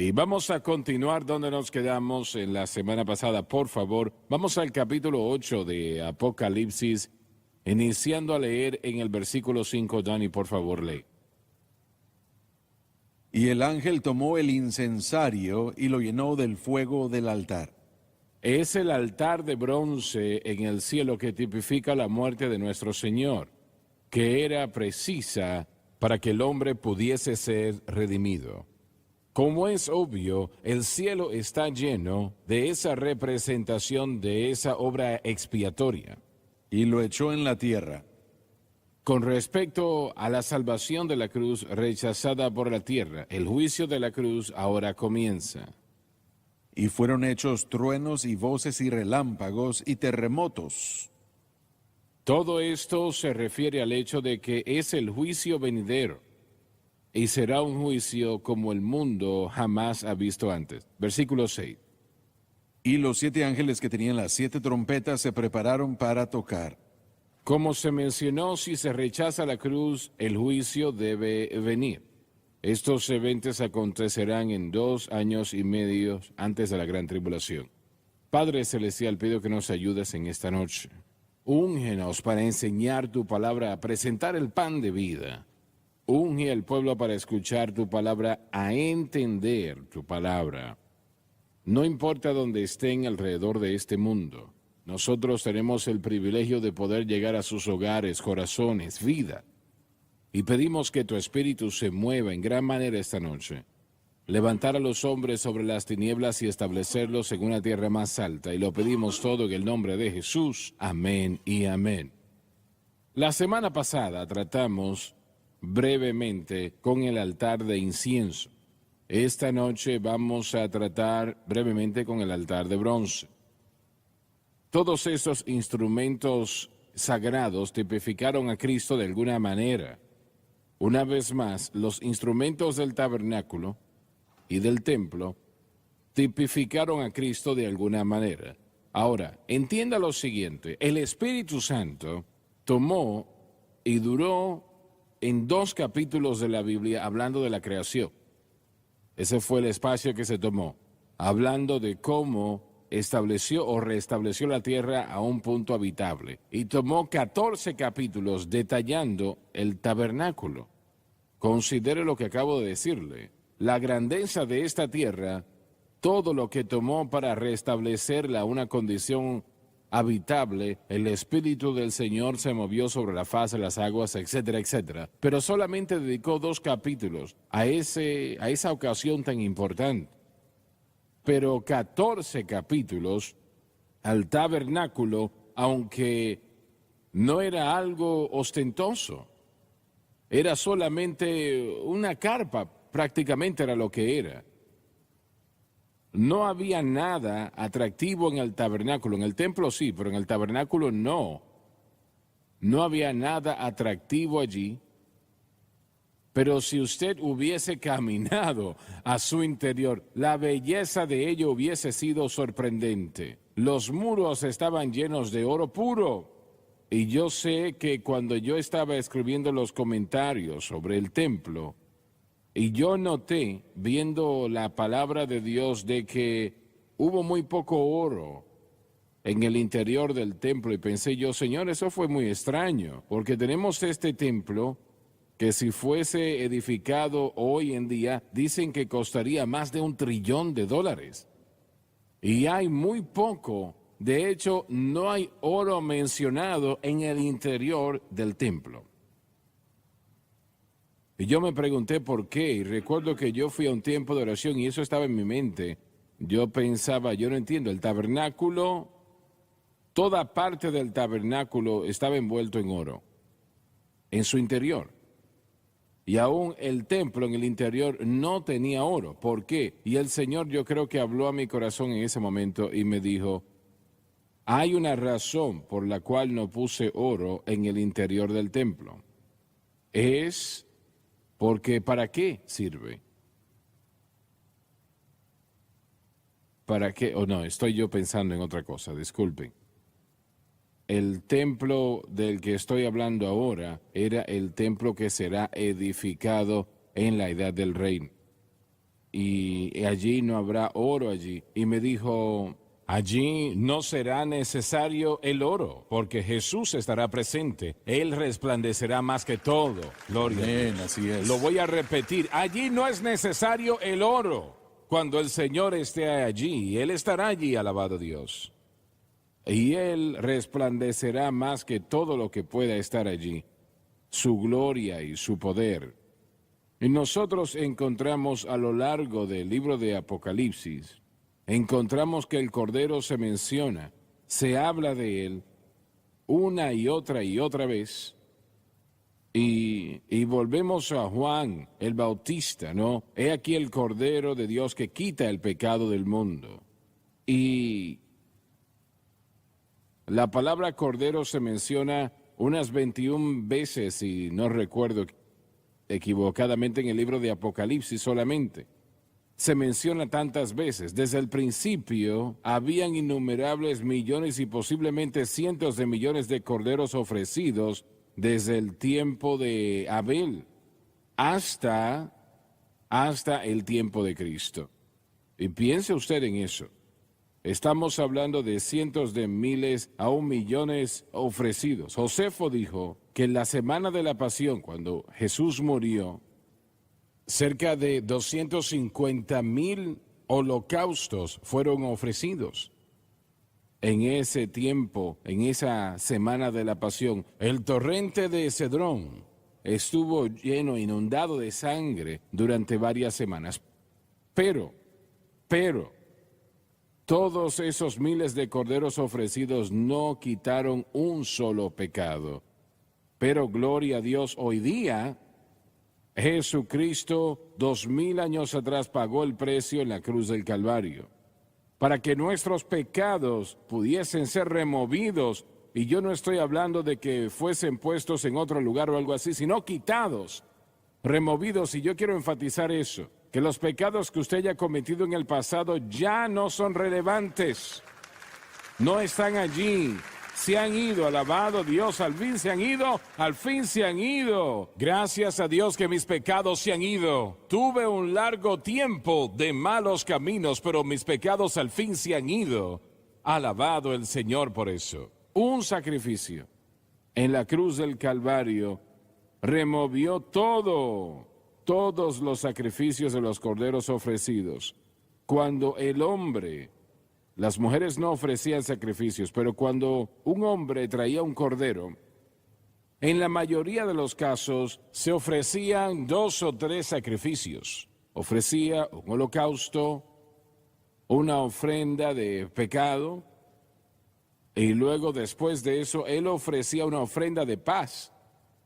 Y vamos a continuar donde nos quedamos en la semana pasada. Por favor, vamos al capítulo 8 de Apocalipsis, iniciando a leer en el versículo 5. Dani, por favor, lee. Y el ángel tomó el incensario y lo llenó del fuego del altar. Es el altar de bronce en el cielo que tipifica la muerte de nuestro Señor, que era precisa para que el hombre pudiese ser redimido. Como es obvio, el cielo está lleno de esa representación de esa obra expiatoria. Y lo echó en la tierra. Con respecto a la salvación de la cruz rechazada por la tierra, el juicio de la cruz ahora comienza. Y fueron hechos truenos y voces y relámpagos y terremotos. Todo esto se refiere al hecho de que es el juicio venidero. Y será un juicio como el mundo jamás ha visto antes. Versículo 6. Y los 7 ángeles que tenían las 7 trompetas se prepararon para tocar. Como se mencionó, si se rechaza la cruz, el juicio debe venir. Estos eventos acontecerán en 2 años y medio antes de la gran tribulación. Padre Celestial, pido que nos ayudes en esta noche. Úngenos para enseñar tu palabra, a presentar el pan de vida. Unge al pueblo para escuchar tu palabra, a entender tu palabra. No importa dónde estén alrededor de este mundo, nosotros tenemos el privilegio de poder llegar a sus hogares, corazones, vida. Y pedimos que tu espíritu se mueva en gran manera esta noche. Levantar a los hombres sobre las tinieblas y establecerlos en una tierra más alta. Y lo pedimos todo en el nombre de Jesús. Amén y amén. La semana pasada tratamos brevemente con el altar de incienso. Esta noche vamos a tratar brevemente con el altar de bronce. Todos esos instrumentos sagrados tipificaron a Cristo de alguna manera. Una vez más, los instrumentos del tabernáculo y del templo tipificaron a Cristo de alguna manera. Ahora, entienda lo siguiente, el Espíritu Santo tomó y duró en 2 capítulos de la Biblia hablando de la creación. Ese fue el espacio que se tomó, hablando de cómo estableció o restableció la tierra a un punto habitable. Y tomó 14 capítulos detallando el tabernáculo. Considere lo que acabo de decirle. La grandeza de esta tierra, todo lo que tomó para restablecerla a una condición habitable, el Espíritu del Señor se movió sobre la faz de las aguas, etcétera, etcétera. Pero solamente dedicó 2 capítulos a esa ocasión tan importante. Pero 14 capítulos al tabernáculo, aunque no era algo ostentoso. Era solamente una carpa, prácticamente era lo que era. No había nada atractivo en el tabernáculo. En el templo sí, pero en el tabernáculo no. No había nada atractivo allí. Pero si usted hubiese caminado a su interior, la belleza de ello hubiese sido sorprendente. Los muros estaban llenos de oro puro. Y yo sé que cuando yo estaba escribiendo los comentarios sobre el templo, y yo noté, viendo la palabra de Dios, de que hubo muy poco oro en el interior del templo. Y pensé yo, Señor, eso fue muy extraño, porque tenemos este templo que si fuese edificado hoy en día, dicen que costaría más de $1 trillón. Y hay muy poco, de hecho, no hay oro mencionado en el interior del templo. Y yo me pregunté por qué, y recuerdo que yo fui a un tiempo de oración y eso estaba en mi mente. Yo pensaba, yo no entiendo, el tabernáculo, toda parte del tabernáculo estaba envuelto en oro, en su interior. Y aún el templo en el interior no tenía oro. ¿Por qué? Y el Señor yo creo que habló a mi corazón en ese momento y me dijo, hay una razón por la cual no puse oro en el interior del templo. Es porque ¿para qué sirve? ¿Para qué? O no, estoy yo pensando en otra cosa, disculpen. El templo del que estoy hablando ahora era el templo que será edificado en la edad del reino. y allí no habrá oro allí. Y me dijo, allí no será necesario el oro, porque Jesús estará presente. Él resplandecerá más que todo. Gloria a Dios. Amén, así es. Lo voy a repetir, allí no es necesario el oro. Cuando el Señor esté allí, Él estará allí, alabado Dios. Y Él resplandecerá más que todo lo que pueda estar allí, su gloria y su poder. Y nosotros encontramos a lo largo del libro de Apocalipsis, encontramos que el Cordero se menciona, se habla de Él una y otra vez. Y volvemos a Juan el Bautista, ¿no? He aquí el Cordero de Dios que quita el pecado del mundo. Y la palabra Cordero se menciona unas 21 veces, si no recuerdo equivocadamente, en el libro de Apocalipsis solamente. Se menciona tantas veces. Desde el principio habían innumerables millones y posiblemente cientos de millones de corderos ofrecidos desde el tiempo de Abel hasta el tiempo de Cristo. Y piense usted en eso. Estamos hablando de cientos de miles, aún millones ofrecidos. Josefo dijo que en la semana de la pasión, cuando Jesús murió, cerca de 250,000 holocaustos fueron ofrecidos. En ese tiempo, en esa semana de la pasión, el torrente de Cedrón estuvo lleno, inundado de sangre durante varias semanas. Pero, todos esos miles de corderos ofrecidos no quitaron un solo pecado. Pero gloria a Dios, hoy día Jesucristo 2000 años atrás pagó el precio en la cruz del Calvario para que nuestros pecados pudiesen ser removidos. Y yo no estoy hablando de que fuesen puestos en otro lugar o algo así, sino quitados, removidos. Y yo quiero enfatizar eso, que los pecados que usted haya cometido en el pasado ya no son relevantes, no están allí. Se han ido, alabado Dios, al fin se han ido, al fin se han ido. Gracias a Dios que mis pecados se han ido. Tuve un largo tiempo de malos caminos, pero mis pecados al fin se han ido. Alabado el Señor por eso. Un sacrificio en la cruz del Calvario removió todos los sacrificios de los corderos ofrecidos. Cuando el hombre... Las mujeres no ofrecían sacrificios, pero cuando un hombre traía un cordero, en la mayoría de los casos se ofrecían 2 o 3 sacrificios. Ofrecía un holocausto, una ofrenda de pecado, y luego después de eso él ofrecía una ofrenda de paz.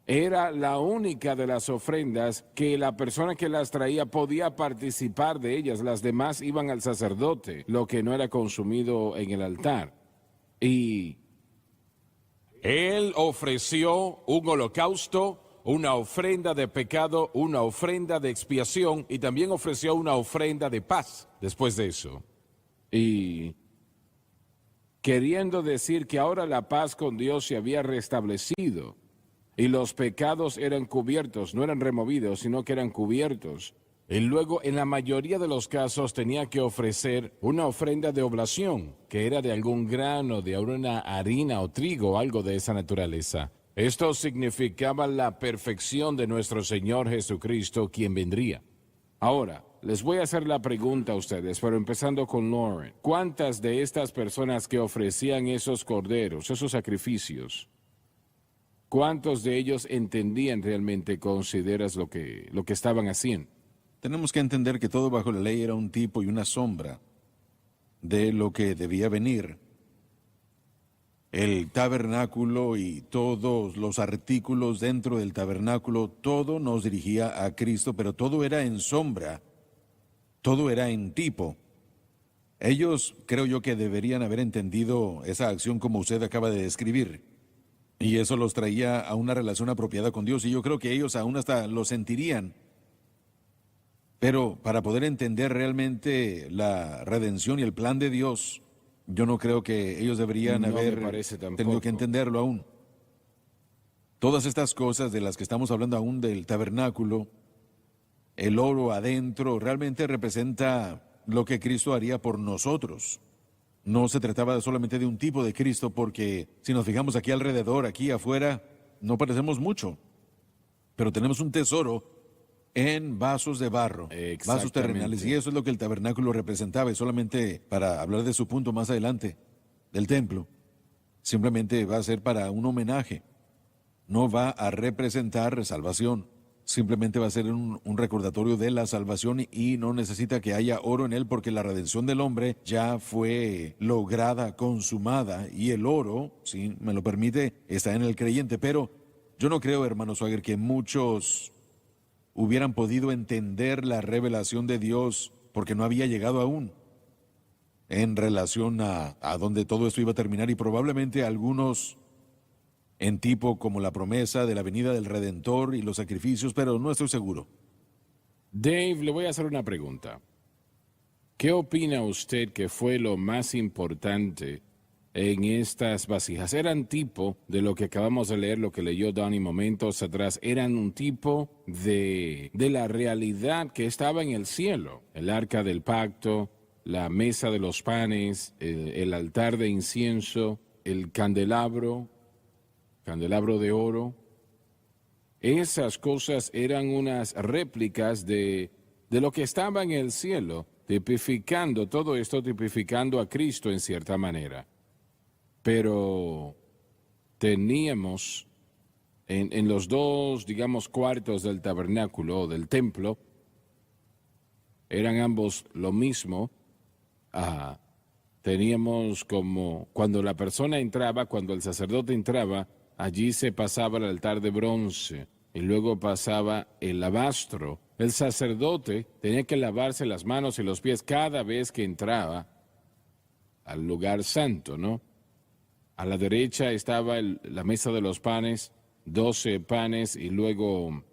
Era la única de las ofrendas que la persona que las traía podía participar de ellas. Las demás iban al sacerdote, lo que no era consumido en el altar. Y él ofreció un holocausto, una ofrenda de pecado, una ofrenda de expiación y también ofreció una ofrenda de paz después de eso. Y queriendo decir que ahora la paz con Dios se había restablecido. Y los pecados eran cubiertos, no eran removidos, sino que eran cubiertos. Y luego, en la mayoría de los casos, tenía que ofrecer una ofrenda de oblación, que era de algún grano, de una harina o trigo, algo de esa naturaleza. Esto significaba la perfección de nuestro Señor Jesucristo, quien vendría. Ahora, les voy a hacer la pregunta a ustedes, pero empezando con Lauren. ¿Cuántas de estas personas que ofrecían esos corderos, esos sacrificios, cuántos de ellos entendían realmente, consideras lo que estaban haciendo? Tenemos que entender que todo bajo la ley era un tipo y una sombra de lo que debía venir. El tabernáculo y todos los artículos dentro del tabernáculo, todo nos dirigía a Cristo, pero todo era en sombra, todo era en tipo. Ellos, creo yo, que deberían haber entendido esa acción como usted acaba de describir. Y eso los traía a una relación apropiada con Dios. Y yo creo que ellos aún hasta lo sentirían. Pero para poder entender realmente la redención y el plan de Dios, yo no creo que ellos deberían haber tenido que entenderlo aún. Todas estas cosas de las que estamos hablando aún del tabernáculo, el oro adentro realmente representa lo que Cristo haría por nosotros. No se trataba solamente de un tipo de Cristo, porque si nos fijamos aquí alrededor, aquí afuera, no parecemos mucho, pero tenemos un tesoro en vasos de barro, vasos terrenales, y eso es lo que el tabernáculo representaba. Y solamente para hablar de su punto más adelante, del templo, simplemente va a ser para un homenaje, no va a representar salvación. Simplemente va a ser un recordatorio de la salvación y no necesita que haya oro en él, porque la redención del hombre ya fue lograda, consumada, y el oro, si me lo permite, está en el creyente. Pero yo no creo, hermano Swagger, que muchos hubieran podido entender la revelación de Dios porque no había llegado aún en relación a donde todo esto iba a terminar, y probablemente algunos en tipo como la promesa de la venida del Redentor y los sacrificios, pero no estoy seguro. Dave, le voy a hacer una pregunta. ¿Qué opina usted que fue lo más importante en estas vasijas? Eran tipo de lo que acabamos de leer, lo que leyó Donnie momentos atrás, eran un tipo de la realidad que estaba en el cielo. El arca del pacto, la mesa de los panes, el altar de incienso, el candelabro de oro. Esas cosas eran unas réplicas de lo que estaba en el cielo, tipificando todo esto, tipificando a Cristo en cierta manera. Pero teníamos en los dos, digamos, cuartos del tabernáculo o del templo, eran ambos lo mismo. Teníamos como cuando la persona entraba, cuando el sacerdote entraba, allí se pasaba el altar de bronce y luego pasaba el alabastro. El sacerdote tenía que lavarse las manos y los pies cada vez que entraba al lugar santo, ¿no? A la derecha estaba la mesa de los panes, 12 panes, y luego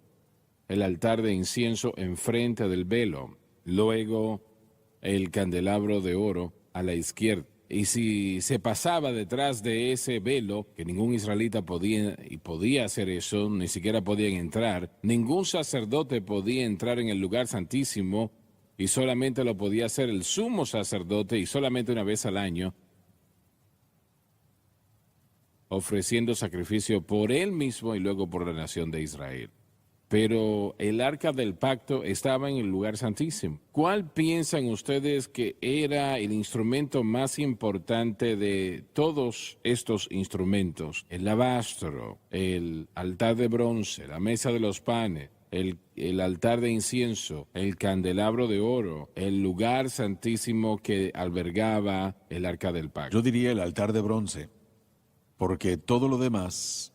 el altar de incienso enfrente del velo. Luego el candelabro de oro a la izquierda. Y si se pasaba detrás de ese velo, que ningún israelita podía hacer eso, ni siquiera podían entrar, ningún sacerdote podía entrar en el lugar santísimo, y solamente lo podía hacer el sumo sacerdote, y solamente una vez al año, ofreciendo sacrificio por él mismo y luego por la nación de Israel. Pero el arca del pacto estaba en el lugar santísimo. ¿Cuál piensan ustedes que era el instrumento más importante de todos estos instrumentos? El alabastro, el altar de bronce, la mesa de los panes, el altar de incienso, el candelabro de oro, el lugar santísimo que albergaba el arca del pacto. Yo diría el altar de bronce, porque todo lo demás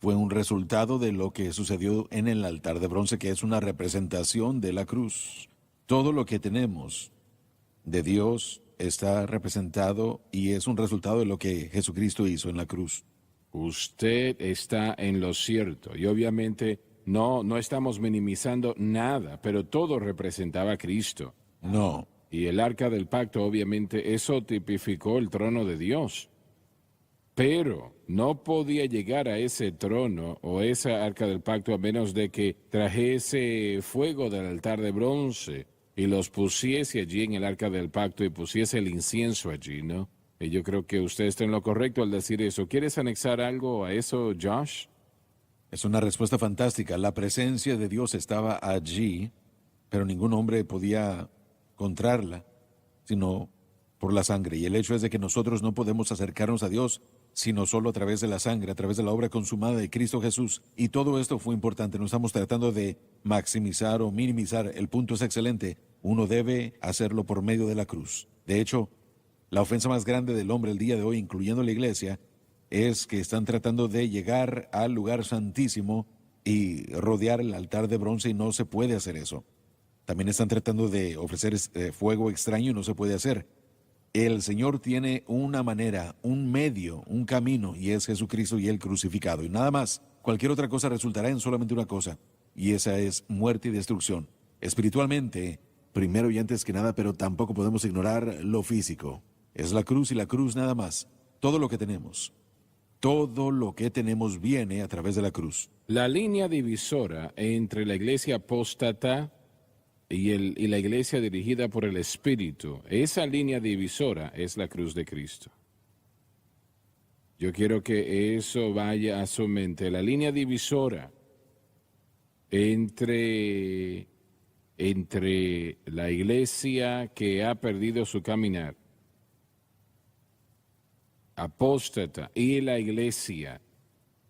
fue un resultado de lo que sucedió en el altar de bronce, que es una representación de la cruz. Todo lo que tenemos de Dios está representado y es un resultado de lo que Jesucristo hizo en la cruz. Usted está en lo cierto, y obviamente no estamos minimizando nada, pero todo representaba a Cristo. No. Y el arca del pacto, obviamente, eso tipificó el trono de Dios. Pero no podía llegar a ese trono o esa arca del pacto a menos de que trajese fuego del altar de bronce y los pusiese allí en el arca del pacto y pusiese el incienso allí, ¿no? Y yo creo que usted está en lo correcto al decir eso. ¿Quieres anexar algo a eso, Josh? Es una respuesta fantástica. La presencia de Dios estaba allí, pero ningún hombre podía encontrarla, sino por la sangre. Y el hecho es de que nosotros no podemos acercarnos a Dios sino solo a través de la sangre, a través de la obra consumada de Cristo Jesús. Y todo esto fue importante. No estamos tratando de maximizar o minimizar. El punto es excelente. Uno debe hacerlo por medio de la cruz. De hecho, la ofensa más grande del hombre el día de hoy, incluyendo la iglesia, es que están tratando de llegar al lugar santísimo y rodear el altar de bronce, y no se puede hacer eso. También están tratando de ofrecer fuego extraño y no se puede hacer. El Señor tiene una manera, un medio, un camino, y es Jesucristo y el crucificado. Y nada más. Cualquier otra cosa resultará en solamente una cosa, y esa es muerte y destrucción. Espiritualmente, primero y antes que nada, pero tampoco podemos ignorar lo físico. Es la cruz y la cruz nada más. Todo lo que tenemos. Todo lo que tenemos viene a través de la cruz. La línea divisora entre la iglesia apóstata y la iglesia dirigida por el Espíritu, esa línea divisora es la cruz de Cristo. Yo quiero que eso vaya a su mente. La línea divisora entre la iglesia que ha perdido su caminar, apóstata, y la iglesia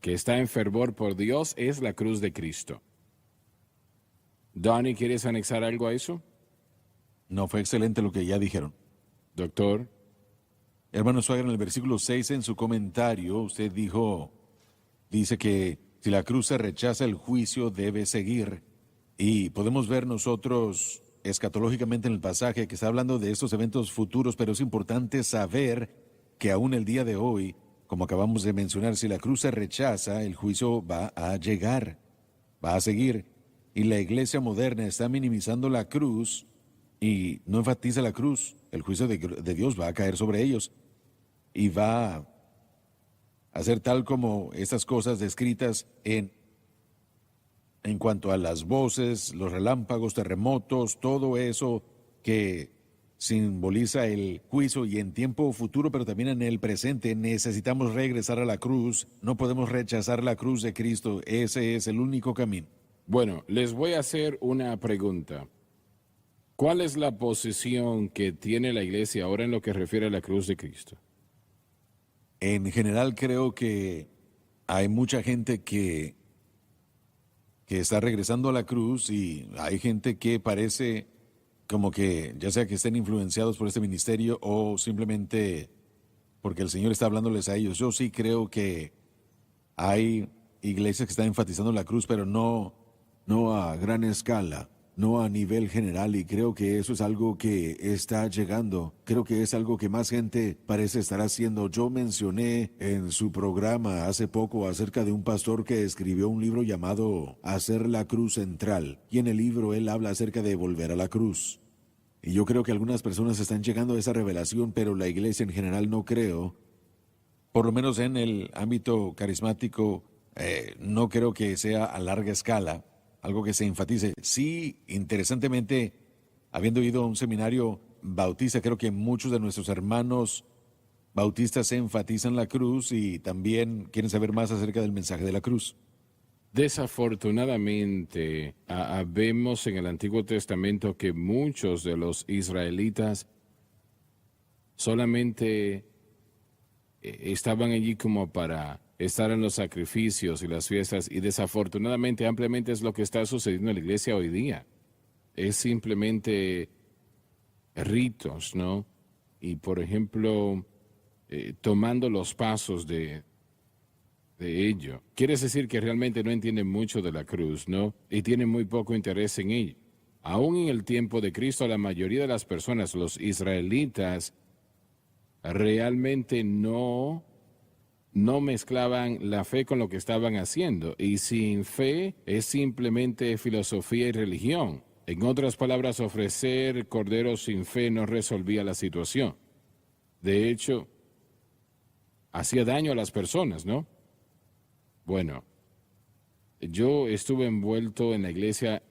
que está en fervor por Dios es la cruz de Cristo. Donnie, ¿quieres anexar algo a eso? No, fue excelente lo que ya dijeron. Doctor. Hermano Swagger, en el versículo 6, en su comentario, usted dice que si la cruz se rechaza, el juicio debe seguir. Y podemos ver nosotros escatológicamente en el pasaje que está hablando de estos eventos futuros, pero es importante saber que aún el día de hoy, como acabamos de mencionar, si la cruz se rechaza, el juicio va a llegar, va a seguir. Y la iglesia moderna está minimizando la cruz y no enfatiza la cruz. El juicio de Dios va a caer sobre ellos y va a ser tal como estas cosas descritas en cuanto a las voces, los relámpagos, terremotos, todo eso que simboliza el juicio y en tiempo futuro, pero también en el presente necesitamos regresar a la cruz. No podemos rechazar la cruz de Cristo. Ese es el único camino. Bueno, les voy a hacer una pregunta. ¿Cuál es la posición que tiene la iglesia ahora en lo que refiere a la cruz de Cristo? En general creo que hay mucha gente que está regresando a la cruz y hay gente que parece como que ya sea que estén influenciados por este ministerio o simplemente porque el Señor está hablándoles a ellos. Yo sí creo que hay iglesias que están enfatizando la cruz, pero no a gran escala, no a nivel general, y creo que eso es algo que está llegando. Creo que es algo que más gente parece estar haciendo. Yo mencioné en su programa hace poco acerca de un pastor que escribió un libro llamado Hacer la Cruz Central, y en el libro él habla acerca de volver a la cruz. Y yo creo que algunas personas están llegando a esa revelación, pero la iglesia en general no creo. Por lo menos en el ámbito carismático, no creo que sea a larga escala algo que se enfatice. Sí, interesantemente, habiendo ido a un seminario bautista, creo que muchos de nuestros hermanos bautistas enfatizan la cruz y también quieren saber más acerca del mensaje de la cruz. Desafortunadamente, vemos en el Antiguo Testamento que muchos de los israelitas solamente estaban allí como para estar en los sacrificios y las fiestas, y desafortunadamente ampliamente es lo que está sucediendo en la iglesia hoy día. Es simplemente ritos, ¿no? Y por ejemplo, tomando los pasos de ello. Quieres decir que realmente no entienden mucho de la cruz, ¿no? Y tienen muy poco interés en ello. Aún en el tiempo de Cristo, la mayoría de las personas, los israelitas, realmente no mezclaban la fe con lo que estaban haciendo. Y sin fe es simplemente filosofía y religión. En otras palabras, ofrecer corderos sin fe no resolvía la situación. De hecho, hacía daño a las personas, ¿no? Bueno, yo estuve envuelto en la iglesia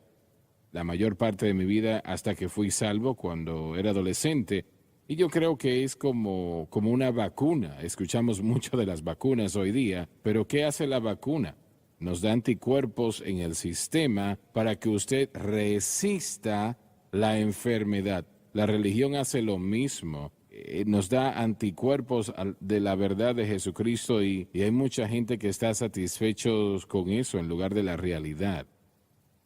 la mayor parte de mi vida hasta que fui salvo cuando era adolescente. Y yo creo que es como una vacuna. Escuchamos mucho de las vacunas hoy día, pero ¿qué hace la vacuna? Nos da anticuerpos en el sistema para que usted resista la enfermedad. La religión hace lo mismo. Nos da anticuerpos de la verdad de Jesucristo y hay mucha gente que está satisfechos con eso en lugar de la realidad.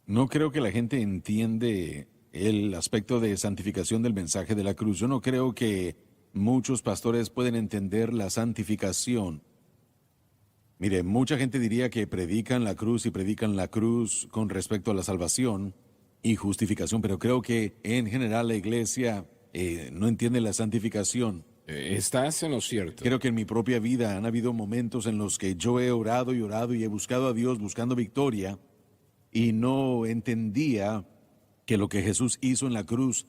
No creo que la gente entiende el aspecto de santificación del mensaje de la cruz. Yo no creo que muchos pastores pueden entender la santificación. Mire, mucha gente diría que predican la cruz y predican la cruz con respecto a la salvación y justificación, pero creo que en general la iglesia no entiende la santificación. Estás en lo cierto. Creo que en mi propia vida han habido momentos en los que yo he orado y he buscado a Dios buscando victoria y no entendía que lo que Jesús hizo en la cruz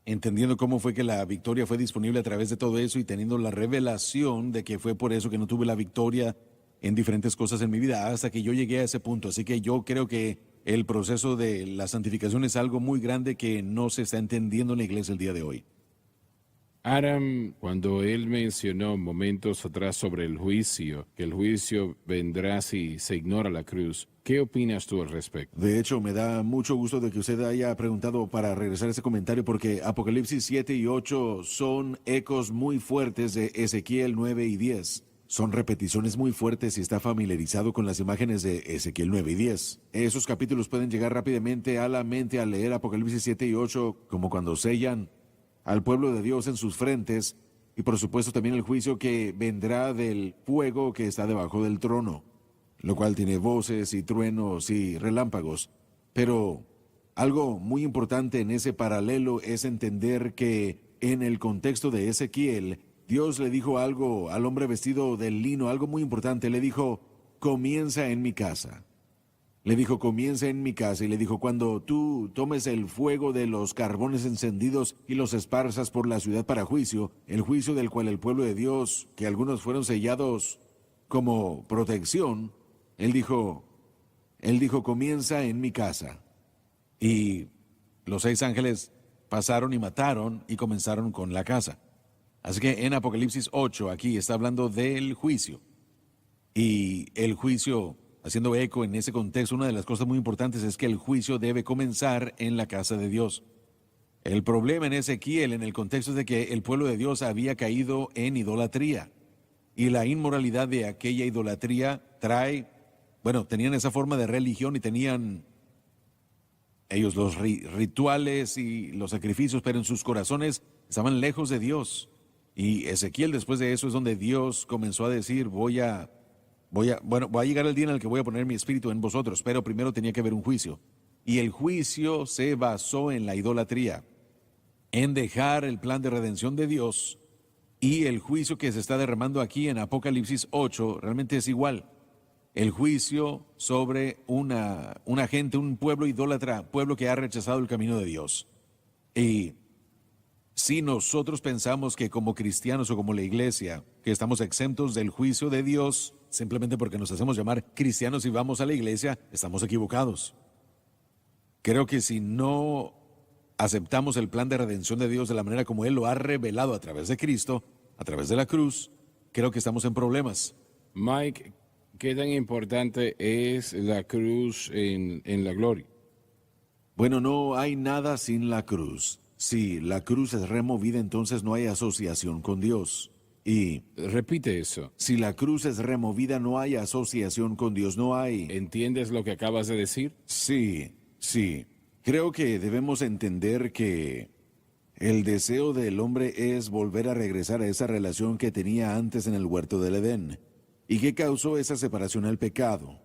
entendiendo cómo fue que la victoria fue disponible a través de todo eso y teniendo la revelación de que fue por eso que no tuve la victoria en diferentes cosas en mi vida hasta que yo llegué a ese punto. Así que yo creo que el proceso de la santificación es algo muy grande que no se está entendiendo en la iglesia el día de hoy. Adam, cuando él mencionó momentos atrás sobre el juicio, que el juicio vendrá si se ignora la cruz, ¿qué opinas tú al respecto? De hecho, me da mucho gusto de que usted haya preguntado para regresar a ese comentario porque Apocalipsis 7 y 8 son ecos muy fuertes de Ezequiel 9 y 10. Son repeticiones muy fuertes si está familiarizado con las imágenes de Ezequiel 9 y 10. Esos capítulos pueden llegar rápidamente a la mente al leer Apocalipsis 7 y 8, como cuando sellan al pueblo de Dios en sus frentes, y por supuesto también el juicio que vendrá del fuego que está debajo del trono, lo cual tiene voces y truenos y relámpagos. Pero algo muy importante en ese paralelo es entender que en el contexto de Ezequiel, Dios le dijo algo al hombre vestido de lino, algo muy importante. Le dijo, comienza en mi casa. Le dijo, comienza en mi casa. Y le dijo, cuando tú tomes el fuego de los carbones encendidos y los esparzas por la ciudad para juicio, el juicio del cual el pueblo de Dios, que algunos fueron sellados como protección, él dijo, comienza en mi casa. Y los 6 ángeles pasaron y mataron y comenzaron con la casa. Así que en Apocalipsis 8 aquí está hablando del juicio. Y el juicio, haciendo eco en ese contexto, una de las cosas muy importantes es que el juicio debe comenzar en la casa de Dios. El problema en Ezequiel, en el contexto es de que el pueblo de Dios había caído en idolatría. Y la inmoralidad de aquella idolatría tenían esa forma de religión y tenían ellos los rituales y los sacrificios, pero en sus corazones estaban lejos de Dios. Y Ezequiel, después de eso, es donde Dios comenzó a decir, va a llegar el día en el que voy a poner mi espíritu en vosotros, pero primero tenía que haber un juicio. Y el juicio se basó en la idolatría, en dejar el plan de redención de Dios, y el juicio que se está derramando aquí en Apocalipsis 8 realmente es igual. El juicio sobre una gente, un pueblo idólatra, pueblo que ha rechazado el camino de Dios. Y si nosotros pensamos que como cristianos o como la iglesia, que estamos exentos del juicio de Dios, simplemente porque nos hacemos llamar cristianos y vamos a la iglesia, estamos equivocados. Creo que si no aceptamos el plan de redención de Dios de la manera como Él lo ha revelado a través de Cristo, a través de la cruz, creo que estamos en problemas. Mike, ¿qué tan importante es la cruz en la gloria? Bueno, no hay nada sin la cruz. Si la cruz es removida, entonces no hay asociación con Dios. Y repite eso. si la cruz es removida, no hay asociación con Dios, no hay... ¿Entiendes lo que acabas de decir? Sí. Creo que debemos entender que el deseo del hombre es volver a regresar a esa relación que tenía antes en el huerto del Edén. ¿Y qué causó esa separación? El pecado.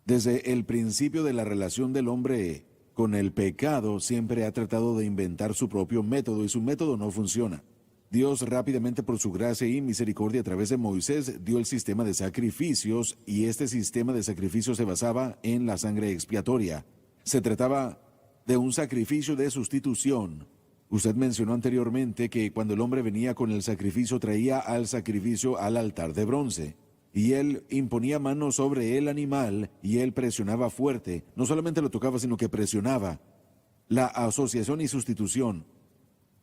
Desde el principio de la relación del hombre con el pecado, siempre ha tratado de inventar su propio método y su método no funciona. Dios rápidamente por su gracia y misericordia a través de Moisés dio el sistema de sacrificios y este sistema de sacrificios se basaba en la sangre expiatoria. Se trataba de un sacrificio de sustitución. Usted mencionó anteriormente que cuando el hombre venía con el sacrificio traía al sacrificio al altar de bronce. Y él imponía manos sobre el animal y él presionaba fuerte. No solamente lo tocaba, sino que presionaba. La asociación y sustitución.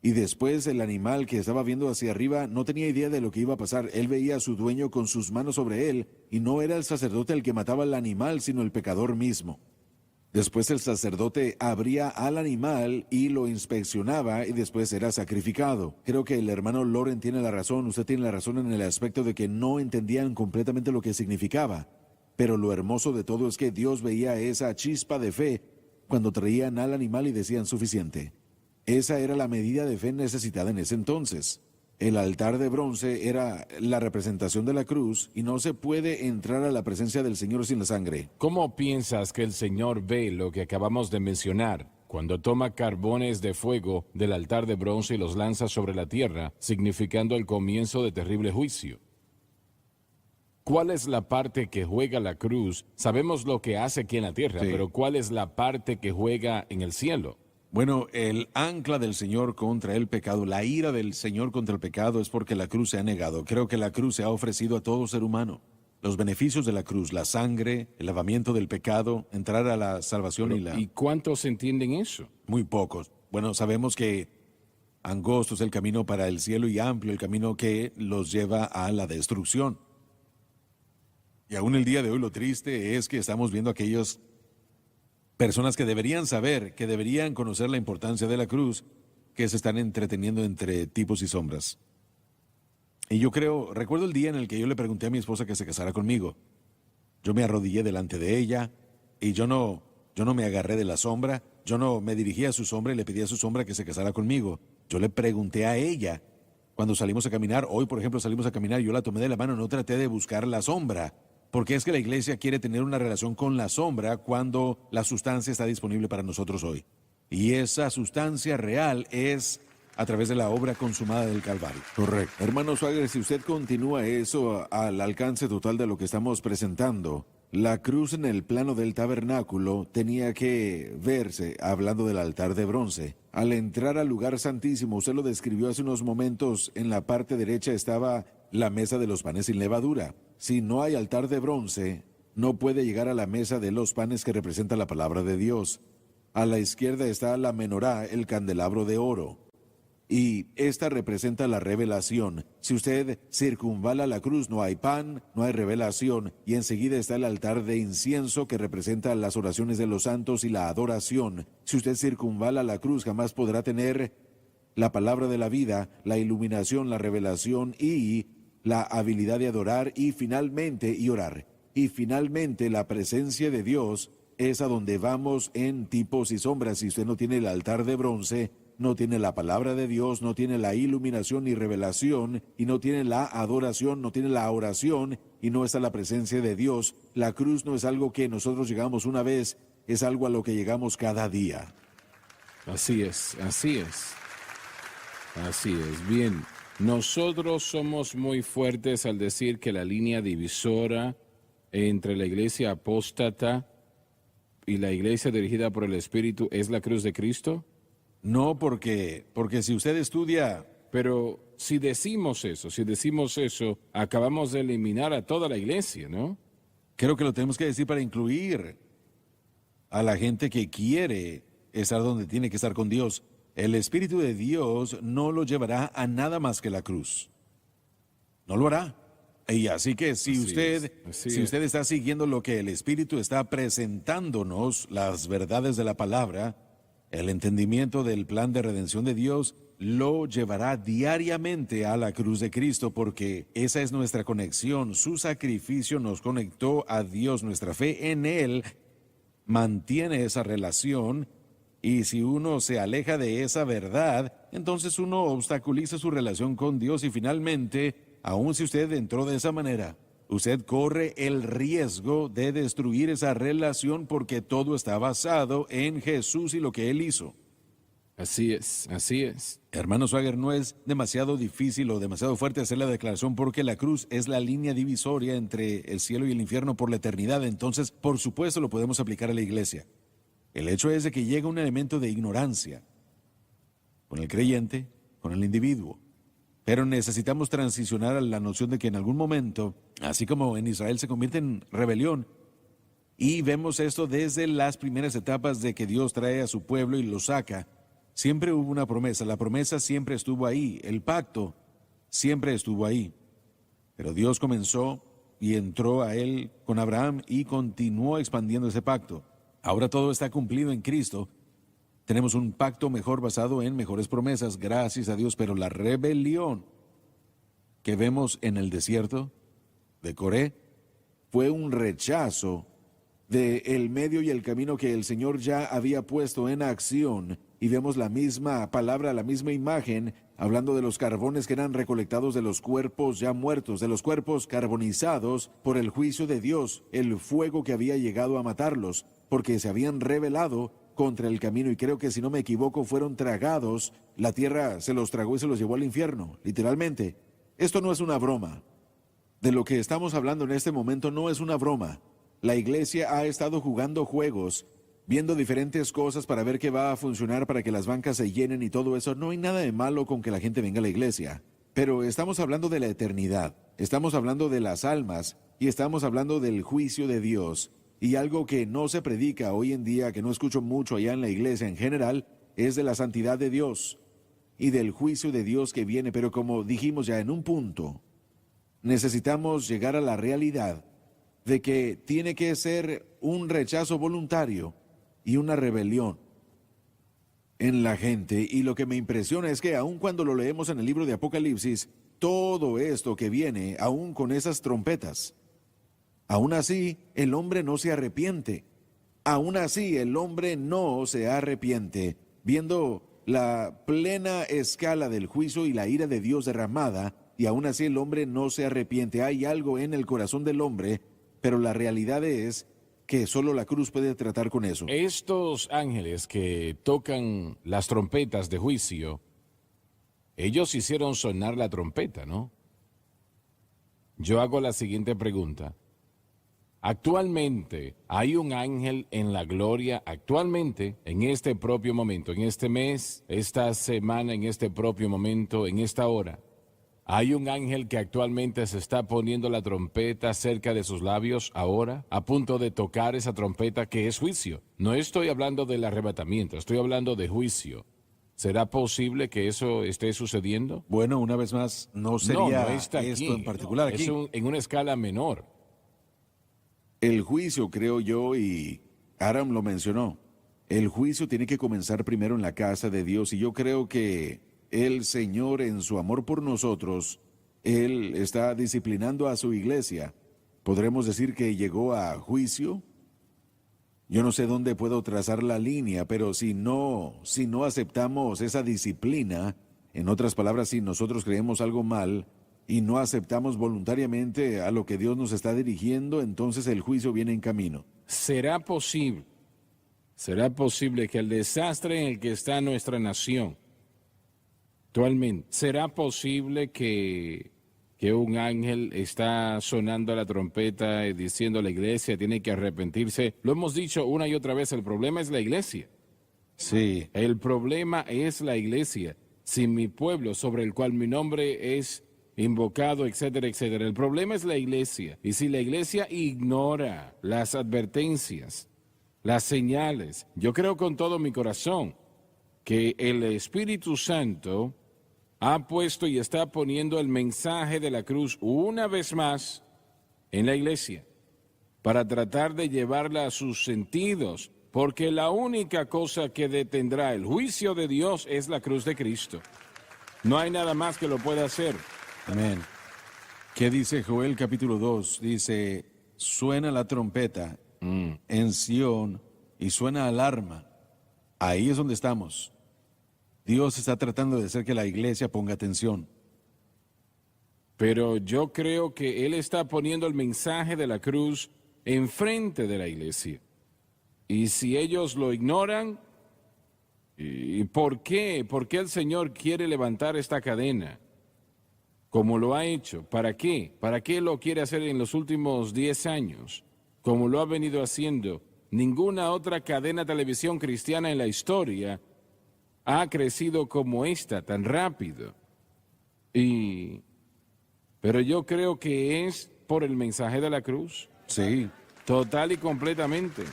Y después el animal que estaba viendo hacia arriba no tenía idea de lo que iba a pasar. Él veía a su dueño con sus manos sobre él y no era el sacerdote el que mataba al animal, sino el pecador mismo. Después el sacerdote abría al animal y lo inspeccionaba y después era sacrificado. Creo que el hermano Loren tiene la razón, usted tiene la razón en el aspecto de que no entendían completamente lo que significaba. Pero lo hermoso de todo es que Dios veía esa chispa de fe cuando traían al animal y decían suficiente. Esa era la medida de fe necesitada en ese entonces. El altar de bronce era la representación de la cruz y no se puede entrar a la presencia del Señor sin la sangre. ¿Cómo piensas que el Señor ve lo que acabamos de mencionar cuando toma carbones de fuego del altar de bronce y los lanza sobre la tierra, significando el comienzo de terrible juicio? ¿Cuál es la parte que juega la cruz? Sabemos lo que hace aquí en la tierra, Sí. pero ¿cuál es la parte que juega en el cielo? Bueno, el ancla del Señor contra el pecado, la ira del Señor contra el pecado es porque la cruz se ha negado. Creo que la cruz se ha ofrecido a todo ser humano. Los beneficios de la cruz, la sangre, el lavamiento del pecado, entrar a la salvación ¿Y cuántos entienden eso? Muy pocos. Bueno, sabemos que angosto es el camino para el cielo y amplio el camino que los lleva a la destrucción. Y aún el día de hoy lo triste es que estamos viendo aquellas personas que deberían saber, que deberían conocer la importancia de la cruz, que se están entreteniendo entre tipos y sombras. Y yo recuerdo el día en el que yo le pregunté a mi esposa que se casara conmigo. Yo me arrodillé delante de ella y yo no me agarré de la sombra, yo no me dirigí a su sombra y le pedí a su sombra que se casara conmigo. Yo le pregunté a ella, cuando salimos a caminar, hoy por ejemplo salimos a caminar, yo la tomé de la mano, no traté de buscar la sombra, porque es que la iglesia quiere tener una relación con la sombra cuando la sustancia está disponible para nosotros hoy. Y esa sustancia real es a través de la obra consumada del Calvario. Correcto. Hermano Swagger, si usted continúa eso al alcance total de lo que estamos presentando, la cruz en el plano del tabernáculo tenía que verse, hablando del altar de bronce. Al entrar al lugar santísimo, usted lo describió hace unos momentos, en la parte derecha estaba la mesa de los panes sin levadura. Si no hay altar de bronce, no puede llegar a la mesa de los panes que representa la palabra de Dios. A la izquierda está la menorá, el candelabro de oro. Y esta representa la revelación. Si usted circunvala la cruz, no hay pan, no hay revelación. Y enseguida está el altar de incienso que representa las oraciones de los santos y la adoración. Si usted circunvala la cruz, jamás podrá tener la palabra de la vida, la iluminación, la revelación y la habilidad de adorar y finalmente orar. Y finalmente la presencia de Dios es a donde vamos en tipos y sombras. Si usted no tiene el altar de bronce, no tiene la palabra de Dios, no tiene la iluminación ni revelación, y no tiene la adoración, no tiene la oración, y no está la presencia de Dios. La cruz no es algo que nosotros llegamos una vez, es algo a lo que llegamos cada día. Así es, así es. Así es, bien. Nosotros somos muy fuertes al decir que la línea divisora entre la iglesia apóstata y la iglesia dirigida por el Espíritu es la cruz de Cristo. No, porque si usted estudia... Pero si decimos eso, acabamos de eliminar a toda la iglesia, ¿no? Creo que lo tenemos que decir para incluir a la gente que quiere estar donde tiene que estar con Dios. El Espíritu de Dios no lo llevará a nada más que la cruz. No lo hará. Y así que si usted está siguiendo lo que el Espíritu está presentándonos, las verdades de la palabra, el entendimiento del plan de redención de Dios, lo llevará diariamente a la cruz de Cristo, porque esa es nuestra conexión. Su sacrificio nos conectó a Dios, nuestra fe en Él mantiene esa relación, y si uno se aleja de esa verdad, entonces uno obstaculiza su relación con Dios y finalmente, aun si usted entró de esa manera, usted corre el riesgo de destruir esa relación porque todo está basado en Jesús y lo que Él hizo. Así es, así es. Hermano Swagger, no es demasiado difícil o demasiado fuerte hacer la declaración porque la cruz es la línea divisoria entre el cielo y el infierno por la eternidad. Entonces, por supuesto, lo podemos aplicar a la iglesia. El hecho es de que llega un elemento de ignorancia con el creyente, con el individuo. Pero necesitamos transicionar a la noción de que en algún momento, así como en Israel se convierte en rebelión, y vemos esto desde las primeras etapas de que Dios trae a su pueblo y lo saca, siempre hubo una promesa, la promesa siempre estuvo ahí, el pacto siempre estuvo ahí. Pero Dios comenzó y entró a él con Abraham y continuó expandiendo ese pacto. Ahora todo está cumplido en Cristo. Tenemos un pacto mejor basado en mejores promesas, gracias a Dios, pero la rebelión que vemos en el desierto de Coré Fue un rechazo del medio y el camino que el Señor ya había puesto en acción. Y vemos la misma palabra, la misma imagen, hablando de los carbones que eran recolectados de los cuerpos ya muertos, de los cuerpos carbonizados por el juicio de Dios, el fuego que había llegado a matarlos, porque se habían rebelado contra el camino, y creo que si no me equivoco fueron tragados, la tierra se los tragó y se los llevó al infierno, literalmente. Esto no es una broma. De lo que estamos hablando en este momento no es una broma. La iglesia ha estado jugando juegos viendo diferentes cosas para ver qué va a funcionar para que las bancas se llenen y todo eso. No hay nada de malo con que la gente venga a la iglesia. Pero estamos hablando de la eternidad, estamos hablando de las almas y estamos hablando del juicio de Dios. Y algo que no se predica hoy en día, que no escucho mucho allá en la iglesia en general, es de la santidad de Dios y del juicio de Dios que viene. Pero como dijimos ya en un punto, necesitamos llegar a la realidad de que tiene que ser un rechazo voluntario y una rebelión en la gente. Y lo que me impresiona es que aun cuando lo leemos en el libro de Apocalipsis, todo esto que viene, aun con esas trompetas, aún así el hombre no se arrepiente. Aún así el hombre no se arrepiente. Viendo la plena escala del juicio y la ira de Dios derramada, y aún así el hombre no se arrepiente. Hay algo en el corazón del hombre, pero la realidad es que solo la cruz puede tratar con eso. Estos ángeles que tocan las trompetas de juicio, ellos hicieron sonar la trompeta, ¿no? Yo hago la siguiente pregunta. Actualmente, ¿hay un ángel en la gloria actualmente, en este propio momento, en este mes, esta semana, en este propio momento, en esta hora? ¿Hay un ángel que actualmente se está poniendo la trompeta cerca de sus labios ahora, a punto de tocar esa trompeta que es juicio? No estoy hablando del arrebatamiento, estoy hablando de juicio. ¿Será posible que eso esté sucediendo? Bueno, una vez más, no sería no está aquí. esto en particular aquí. Es en una escala menor. El juicio, creo yo, y Aram lo mencionó, el juicio tiene que comenzar primero en la casa de Dios, y yo creo que el Señor, en su amor por nosotros, Él está disciplinando a su iglesia. ¿Podremos decir que llegó a juicio? Yo no sé dónde puedo trazar la línea, pero si no aceptamos esa disciplina, en otras palabras, si nosotros creemos algo mal y no aceptamos voluntariamente a lo que Dios nos está dirigiendo, entonces el juicio viene en camino. ¿Será posible que el desastre en el que está nuestra nación actualmente, será posible que un ángel está sonando la trompeta y diciendo a la iglesia tiene que arrepentirse? Lo hemos dicho una y otra vez, el problema es la iglesia. Sí. El problema es la iglesia. Si mi pueblo, sobre el cual mi nombre es invocado, etcétera, etcétera. El problema es la iglesia. Y si la iglesia ignora las advertencias, las señales, yo creo con todo mi corazón que el Espíritu Santo ha puesto y está poniendo el mensaje de la cruz una vez más en la iglesia para tratar de llevarla a sus sentidos, porque la única cosa que detendrá el juicio de Dios es la cruz de Cristo. No hay nada más que lo pueda hacer. Amén. ¿Qué dice Joel capítulo 2? Dice, suena la trompeta en Sión y suena alarma. Ahí es donde estamos. Dios está tratando de hacer que la iglesia ponga atención. Pero yo creo que Él está poniendo el mensaje de la cruz enfrente de la iglesia. Y si ellos lo ignoran, ¿y por qué? ¿Por qué el Señor quiere levantar esta cadena? Como lo ha hecho. ¿Para qué? ¿Para qué lo quiere hacer en los últimos 10 años? Como lo ha venido haciendo. Ninguna otra cadena de televisión cristiana en la historia ha crecido como esta, tan rápido. Pero yo creo que es por el mensaje de la cruz. Sí. Total y completamente.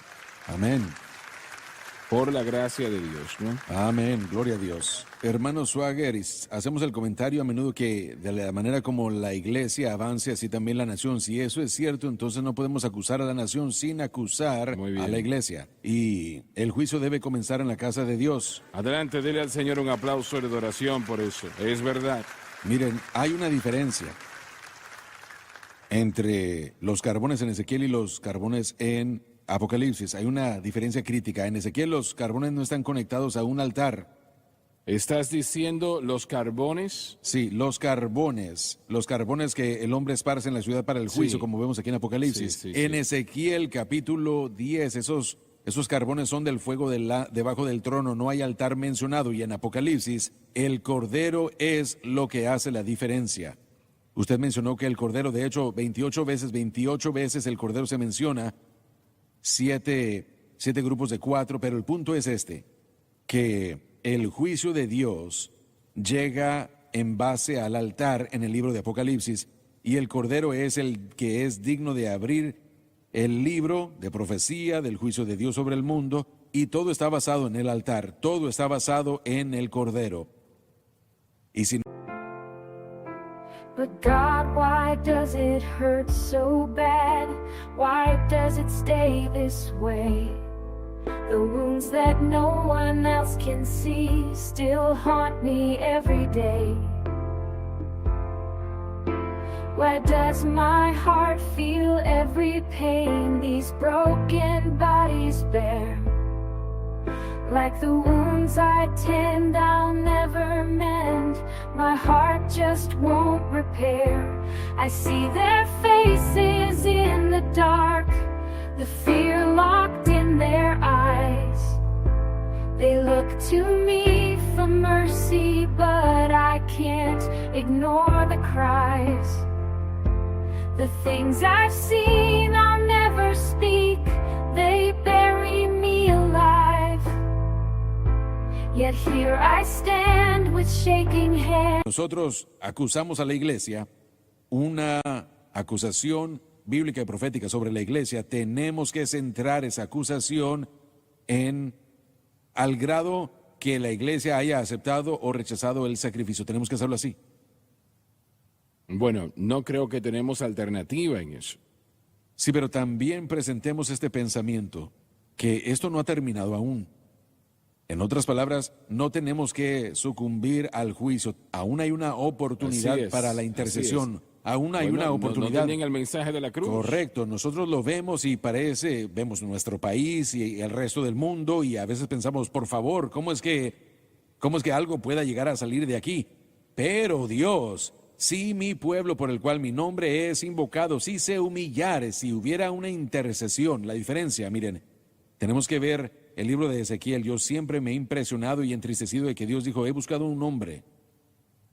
Amén. Por la gracia de Dios, ¿no? Amén, gloria a Dios. Hermano Swagger, hacemos el comentario a menudo que de la manera como la iglesia avance, así también la nación. Si eso es cierto, entonces no podemos acusar a la nación sin acusar a la iglesia. Y el juicio debe comenzar en la casa de Dios. Adelante, dile al Señor un aplauso de adoración por eso. Es verdad. Miren, hay una diferencia entre los carbones en Ezequiel y los carbones en Apocalipsis. Hay una diferencia crítica. En Ezequiel los carbones no están conectados a un altar. ¿Estás diciendo los carbones? Sí, los carbones que el hombre esparce en la ciudad para el juicio, Sí. como vemos aquí en Apocalipsis. Sí. En Ezequiel capítulo 10, esos carbones son del fuego debajo del trono, no hay altar mencionado. Y en Apocalipsis, el cordero es lo que hace la diferencia. Usted mencionó que el cordero, de hecho, 28 veces el cordero se menciona, 7 7 grupos de 4, pero el punto es este, que el juicio de Dios llega en base al altar en el libro de Apocalipsis, y el Cordero es el que es digno de abrir el libro de profecía del juicio de Dios sobre el mundo, y todo está basado en el altar, todo está basado en el Cordero. Y si But God, why does it hurt so bad? Why does it stay this way? The wounds that no one else can see still haunt me every day. Why does my heart feel every pain these broken bodies bear? Like the wounds I tend, I'll never mend. My heart just won't repair. I see their faces in the dark, the fear locked in their eyes. They look to me for mercy, but I can't ignore the cries. The things I've seen I'll never speak, they bury me alive. Yet here I stand with shaking hands. nosotros acusamos a la iglesia, una acusación bíblica y profética sobre la iglesia, tenemos que centrar esa acusación en al grado que la iglesia haya aceptado o rechazado el sacrificio. Tenemos que hacerlo así. Bueno, no creo que tenemos alternativa en eso. Sí, pero también presentemos este pensamiento, que esto no ha terminado aún. En otras palabras, no tenemos que sucumbir al juicio. Aún hay una oportunidad Así es, para la así intercesión. Aún hay Bueno, una oportunidad. No tienen el mensaje de la cruz. Correcto, nosotros lo vemos y parece, vemos nuestro país y el resto del mundo y a veces pensamos, por favor, ¿cómo es que algo pueda llegar a salir de aquí? Pero Dios, si mi pueblo por el cual mi nombre es invocado, si se humillare, si hubiera una intercesión, la diferencia, miren, tenemos que ver el libro de Ezequiel. Yo siempre me he impresionado y entristecido de que Dios dijo, he buscado un hombre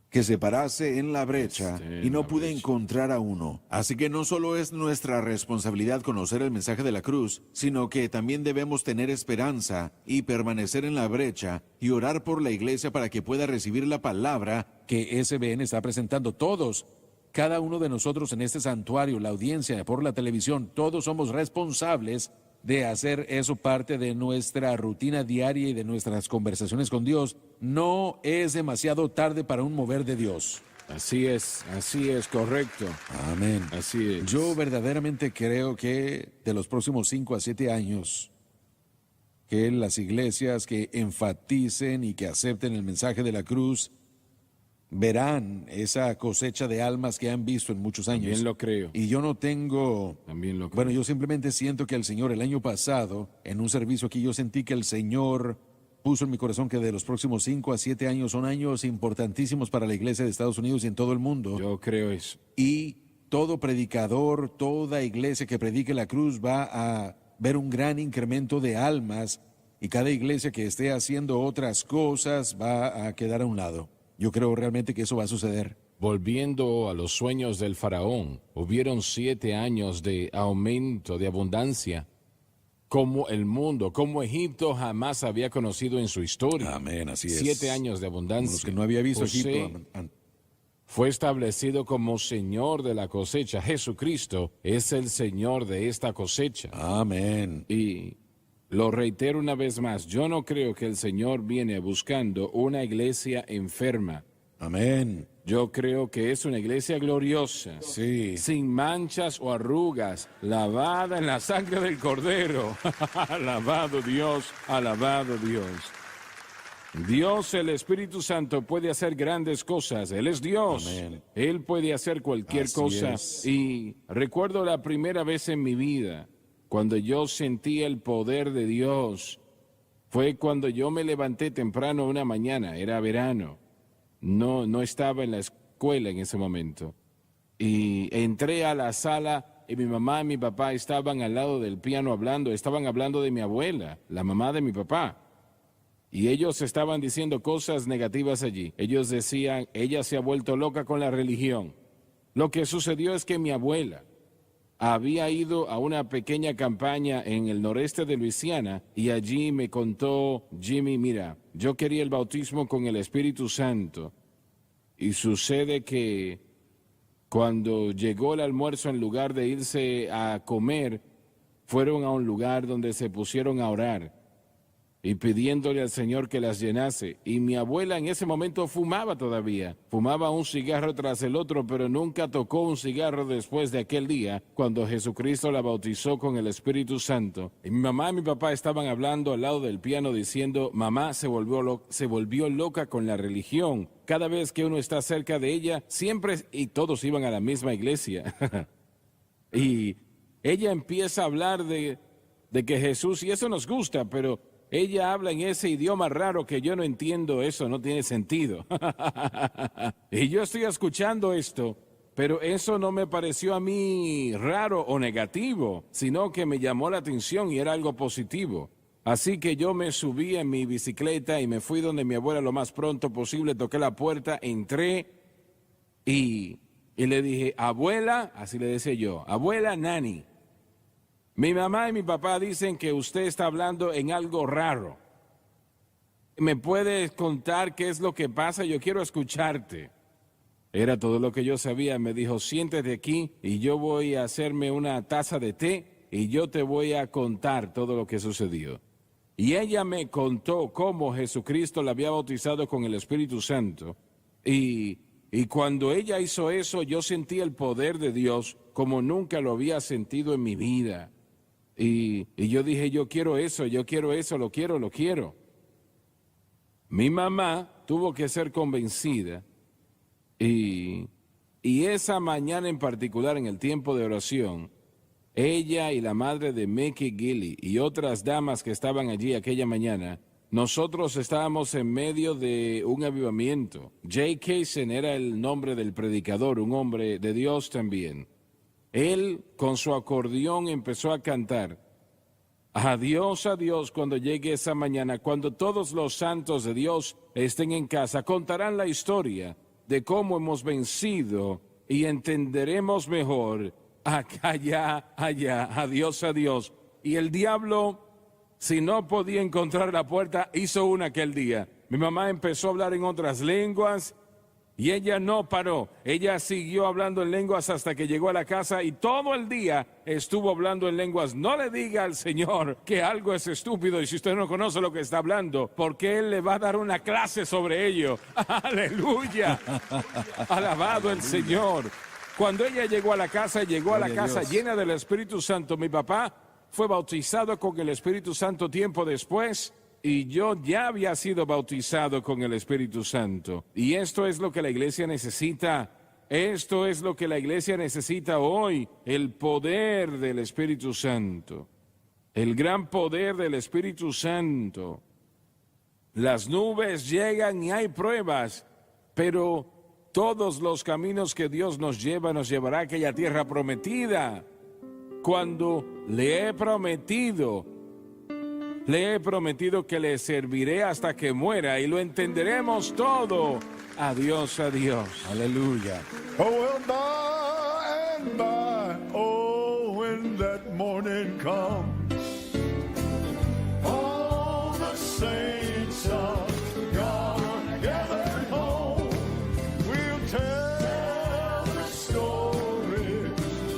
que se parase en la brecha y no la pude brecha. encontrar a uno. Así que no solo es nuestra responsabilidad conocer el mensaje de la cruz, sino que también debemos tener esperanza y permanecer en la brecha y orar por la iglesia para que pueda recibir la palabra. que SBN está presentando. Todos, cada uno de nosotros en este santuario, la audiencia por la televisión, todos somos responsables de hacer eso parte de nuestra rutina diaria y de nuestras conversaciones con Dios. No es demasiado tarde para un mover de Dios. Así es, correcto. Amén. Así es. Yo verdaderamente creo que de los próximos 5 a 7 años, que las iglesias que enfaticen y que acepten el mensaje de la cruz verán esa cosecha de almas que han visto en muchos años. También lo creo. Y yo no tengo... También lo creo. Bueno, yo simplemente siento que el Señor el año pasado, en un servicio aquí, yo sentí que el Señor puso en mi corazón que de los próximos 5 a 7 años son años importantísimos para la iglesia de Estados Unidos y en todo el mundo. Yo creo eso. Y todo predicador, toda iglesia que predique la cruz va a ver un gran incremento de almas y cada iglesia que esté haciendo otras cosas va a quedar a un lado. Yo creo realmente que eso va a suceder. Volviendo a los sueños del faraón, hubieron 7 años de aumento, de abundancia, como el mundo, como Egipto jamás había conocido en su historia. Amén, así es. 7 años de abundancia. Los que no había visto José Egipto. fue establecido como Señor de la cosecha. Jesucristo es el Señor de esta cosecha. Amén. Y lo reitero una vez más, yo no creo que el Señor viene buscando una iglesia enferma. Amén. Yo creo que es una iglesia gloriosa, Sí. sin manchas o arrugas, lavada en la sangre del Cordero. Alabado Dios, alabado Dios. Dios, el Espíritu Santo, puede hacer grandes cosas. Él es Dios. Amén. Él puede hacer cualquier Así cosa. es. Y recuerdo la primera vez en mi vida, cuando yo sentí el poder de Dios, fue cuando yo me levanté temprano una mañana, era verano. No estaba en la escuela en ese momento. Y entré a la sala y mi mamá y mi papá estaban al lado del piano hablando, estaban hablando de mi abuela, la mamá de mi papá. Y ellos estaban diciendo cosas negativas allí. Ellos decían, ella se ha vuelto loca con la religión. Lo que sucedió es que mi abuela había ido a una pequeña campaña en el noreste de Luisiana y allí me contó Jimmy, mira, yo quería el bautismo con el Espíritu Santo y sucede que cuando llegó el almuerzo, en lugar de irse a comer, fueron a un lugar donde se pusieron a orar y pidiéndole al Señor que las llenase. Y mi abuela en ese momento fumaba todavía. Fumaba un cigarro tras el otro, pero nunca tocó un cigarro después de aquel día, cuando Jesucristo la bautizó con el Espíritu Santo. Y mi mamá y mi papá estaban hablando al lado del piano diciendo, mamá se volvió loca con la religión. Cada vez que uno está cerca de ella, siempre, y todos iban a la misma iglesia. Y ella empieza a hablar de que Jesús, y eso nos gusta, pero ella habla en ese idioma raro que yo no entiendo, eso no tiene sentido. Y yo estoy escuchando esto, pero eso no me pareció a mí raro o negativo, sino que me llamó la atención y era algo positivo. Así que yo me subí en mi bicicleta y me fui donde mi abuela lo más pronto posible, toqué la puerta, entré y le dije, abuela, así le decía yo, abuela Nani. Mi mamá y mi papá dicen que usted está hablando en algo raro. ¿Me puedes contar qué es lo que pasa? Yo quiero escucharte. Era todo lo que yo sabía. Me dijo, siéntate aquí y yo voy a hacerme una taza de té y yo te voy a contar todo lo que sucedió. Y ella me contó cómo Jesucristo la había bautizado con el Espíritu Santo. Y cuando ella hizo eso, yo sentí el poder de Dios como nunca lo había sentido en mi vida. Y yo dije, yo quiero eso, lo quiero. Mi mamá tuvo que ser convencida y esa mañana en particular, en el tiempo de oración, ella y la madre de Mickey Gilly y otras damas que estaban allí aquella mañana, nosotros estábamos en medio de un avivamiento. Jay Kaysen era el nombre del predicador, un hombre de Dios también. Él, con su acordeón, empezó a cantar, adiós, cuando llegue esa mañana, cuando todos los santos de Dios estén en casa, contarán la historia de cómo hemos vencido y entenderemos mejor, allá, adiós. Y el diablo, si no podía encontrar la puerta, hizo una aquel día. Mi mamá empezó a hablar en otras lenguas, y ella no paró, ella siguió hablando en lenguas hasta que llegó a la casa y todo el día estuvo hablando en lenguas. No le diga al Señor que algo es estúpido y si usted no conoce lo que está hablando, porque Él le va a dar una clase sobre ello. ¡Aleluya! Alabado el Señor. Cuando ella llegó a la casa llena del Espíritu Santo, mi papá fue bautizado con el Espíritu Santo tiempo después. Y yo ya había sido bautizado con el Espíritu Santo. Y esto es lo que la iglesia necesita. Esto es lo que la iglesia necesita hoy. El poder del Espíritu Santo. El gran poder del Espíritu Santo. Las nubes llegan y hay pruebas. Pero todos los caminos que Dios nos llevará a aquella tierra prometida. Cuando le he prometido que le serviré hasta que muera y lo entenderemos todo. Adiós. Aleluya. Oh, well, by and by, oh, when that morning comes, all the saints of God gathered home, we'll tell the story,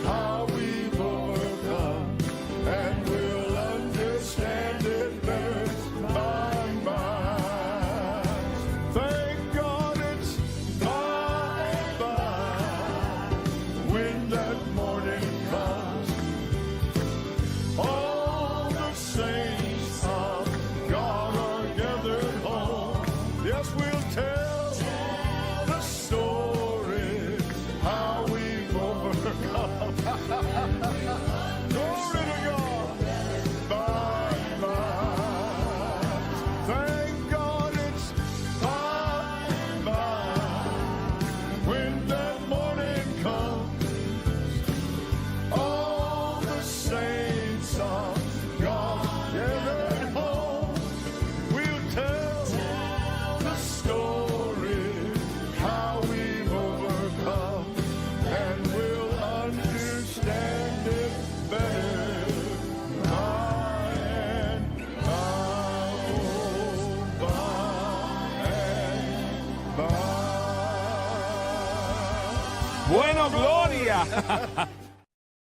how we've overcome, and we'll understand it better by and by. Thank God it's by and by when that morning comes. Oh, gloria.